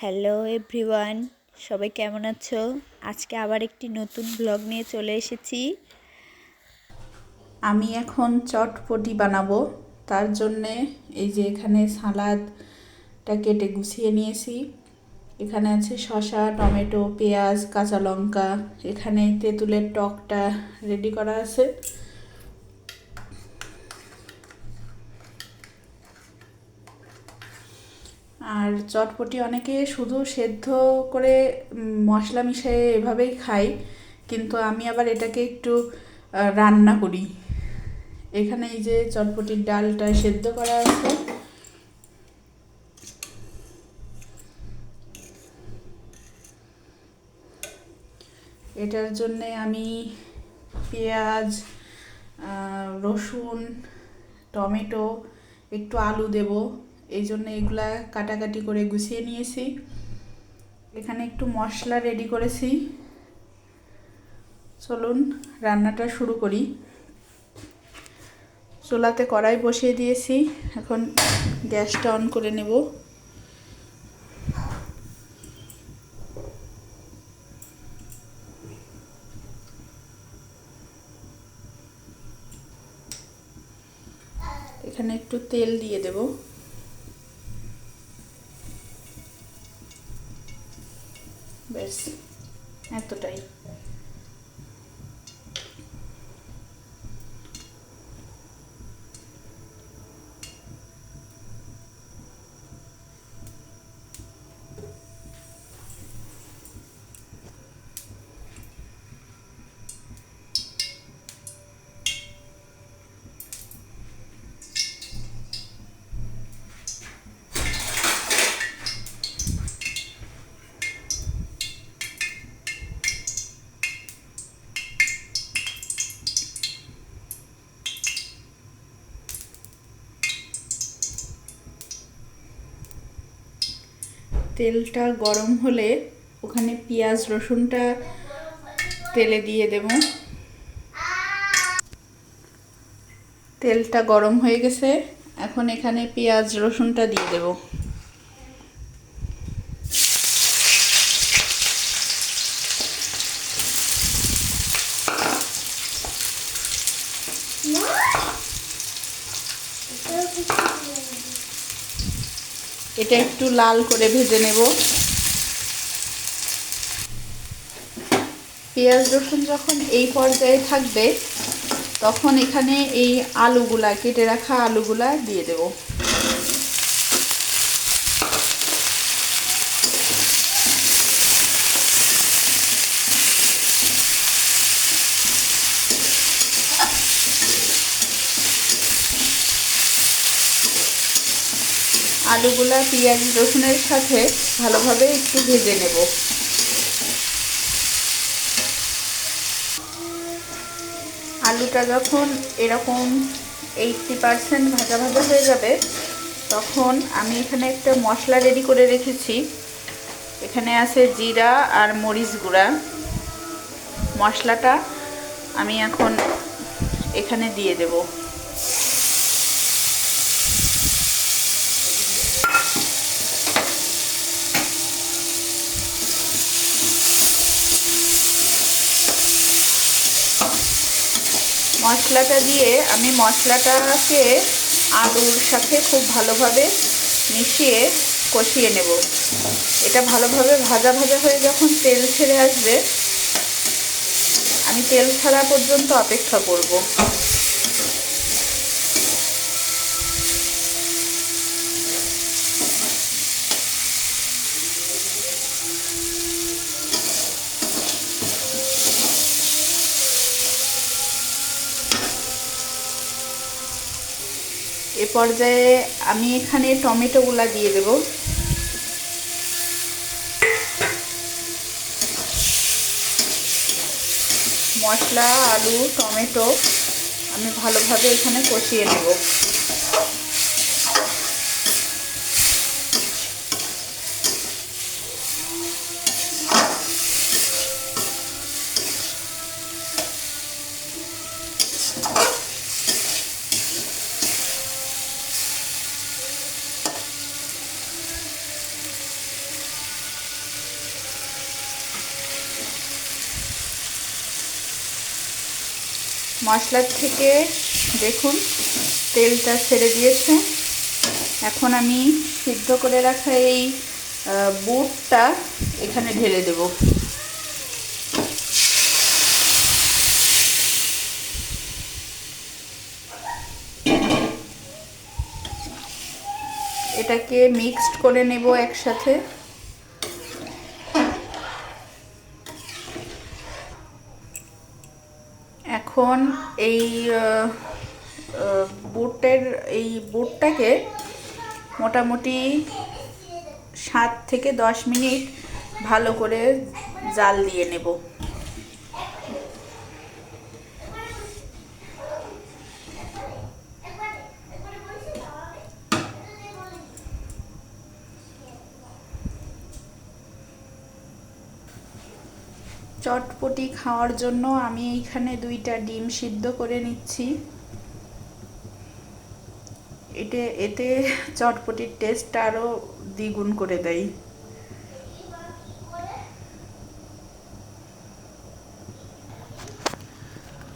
Hello everyone, সবাই কেমন আছো? আজকে আবার একটি নতুন ব্লগ নিয়ে চলে এসেছি। আমি এখন চটপটি বানাবো। তার জন্যে এই যে এখানে সালাদটা কেটে গুছিয়ে নিয়েছি। এখানে আছে শসা, টমেটো, পেঁয়াজ, কাঁচা লঙ্কা। এখানে তেঁতুলের টকটা রেডি করা আছে। আর চটপটি অনেকে শুধু সেদ্ধ করে মশলা মিশিয়ে এভাবেই খাই, কিন্তু আমি আবার এটাকে একটু রান্না করি। এখানে এই যে চটপটির ডালটা সেদ্ধ করা আছে। এটার জন্যে আমি পেঁয়াজ, রসুন, টমেটো, একটু আলু দেব। এই জন্য এগুলা কাটাকাটি করে গুছিয়ে নিয়েছি। এখানে একটু মশলা রেডি করেছি। চলুন রান্নাটা শুরু করি। চুলাতে কড়াই বসিয়ে দিয়েছি, এখন গ্যাসটা অন করে নেব। এখানে একটু তেল দিয়ে দেব। ব্যাস, এতটাই। তেলটা গরম হলে ওখানে পেঁয়াজ রসুনটা তেলে দিয়ে দেব। তেলটা গরম হয়ে গেছে, এখন এখানে পেঁয়াজ রসুনটা দিয়ে দেব। এটা একটু লাল করে ভেজে নেব। পেঁয়াজ রসুন যখন এই পর্যায়ে থাকবে, তখন এখানে এই আলুগুলা, কেটে রাখা আলুগুলা দিয়ে দেব। আলুগুলা পেঁয়াজ রসুনের সাথে ভালোভাবে একটু ভেজে নেব। আলুটা যখন এরকম 80% ভাজা ভাজা হয়ে যাবে, তখন আমি এখানে একটা মশলা রেডি করে রেখেছি। এখানে আছে জিরা আর মরিচ গুঁড়া। মশলাটা আমি এখন এখানে দিয়ে দেব। মশলাটা দিয়ে আমি মশলাটাকে আলুর সাথে খুব ভালোভাবে মিশিয়ে কষিয়ে নেব। এটা ভালোভাবে ভাজা ভাজা হয়ে যখন তেল ছেড়ে আসবে, আমি তেল ছাড়া পর্যন্ত অপেক্ষা করব। এ পর্যায়ে আমি এখানে টমেটোগুলা দিয়ে দেব। মশলা, আলু, টমেটো আমি ভালোভাবে এখানে কষিয়ে নেব। মশলার থেকে দেখুন তেলটা ছেড়ে দিয়েছে। এখন আমি সিদ্ধ করে রাখা এই বুটটা এখানে ঢেলে দেব। এটাকে মিক্সড করে নেব একসাথে। এখন এই বুটটাকে মোটামুটি 7 থেকে 10 মিনিট ভালো করে জাল দিয়ে নেব। চটপটি খাওয়ার জন্য আমি এইখানে 2টা ডিম সিদ্ধ করে নিচ্ছি। এতে চটপটির টেস্টটা আরও দ্বিগুণ করে দেয়।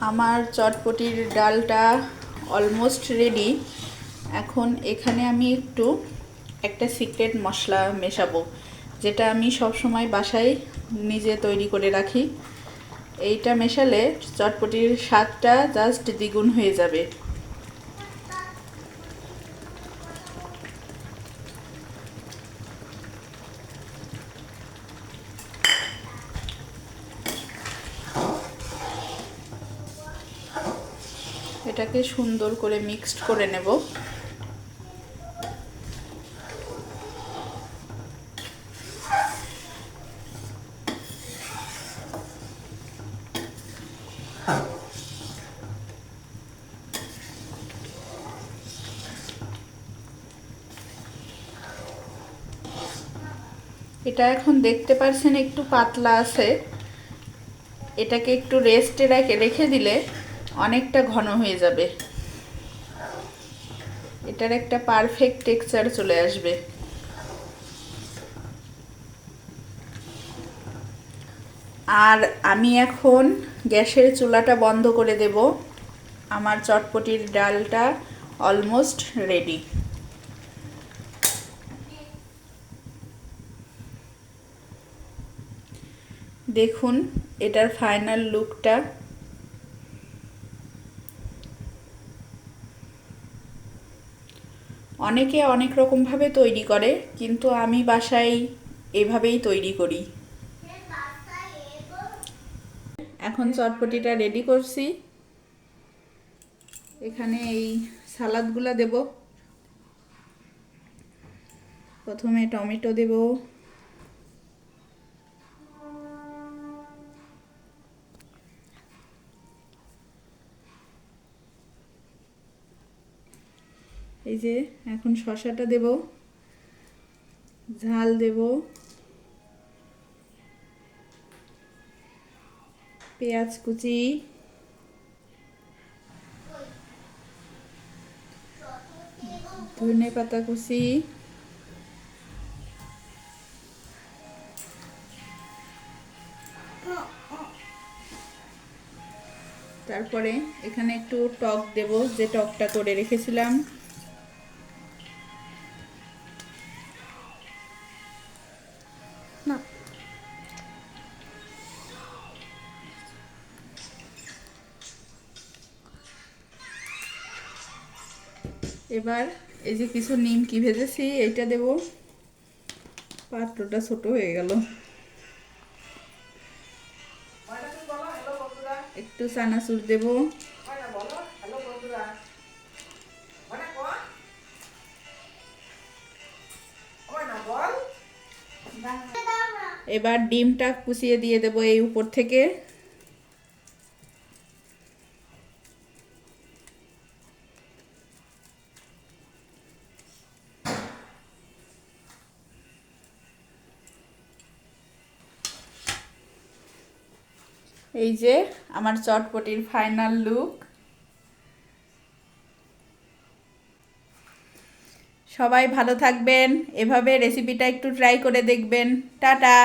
আমার চটপটির ডালটা অলমোস্ট রেডি। এখন এখানে আমি একটা সিক্রেট মশলা মেশাবো, যেটা আমি সবসময় বাসায় নিজে তৈরি করে রাখি। এইটা মেশালে চটপটির স্বাদটা জাস্ট দ্বিগুণ হয়ে যাবে। এটাকে সুন্দর করে মিক্সড করে নেব। এটা এখন দেখতে পাচ্ছেন একটু পাতলা আছে। এটাকে একটু রেস্টে রেখে দিলে অনেকটা ঘন হয়ে যাবে। এটার একটা পারফেক্ট টেক্সচার চলে আসবে। আর আমি এখন গ্যাসের চুলাটা বন্ধ করে দেব। আমার চটপটির ডালটা অলমোস্ট রেডি। দেখুন এটার ফাইনাল লুকটা। অনেকে অনেক রকমভাবে তৈরি করে, কিন্তু আমি বাসায় এভাবেই তৈরি করি। এখন চটপটিটা রেডি করছি। এখানে এই সালাদগুলো দেব। প্রথমে টমেটো দেব, এই যে এখন শসাটা দেব, ঝাল দেব, পেঁয়াজ কুচি, ধনে পাতা কুচি, তারপরে এখানে একটু টক দেব, যে টকটা করে রেখেছিলাম। না, এবার এই যে কিছু নিমকি ভেজেছি এইটা দেব। পাত্রটা ছোট হয়ে গেল। একটু চানাচুর দেব। এবার ডিমটা কুচিয়ে দিয়ে দেব এই উপর থেকে। এই যে আমার চটপটির ফাইনাল লুক। সবাই ভালো থাকবেন, এভাবে রেসিপিটা একটু ট্রাই করে দেখবেন। টাটা।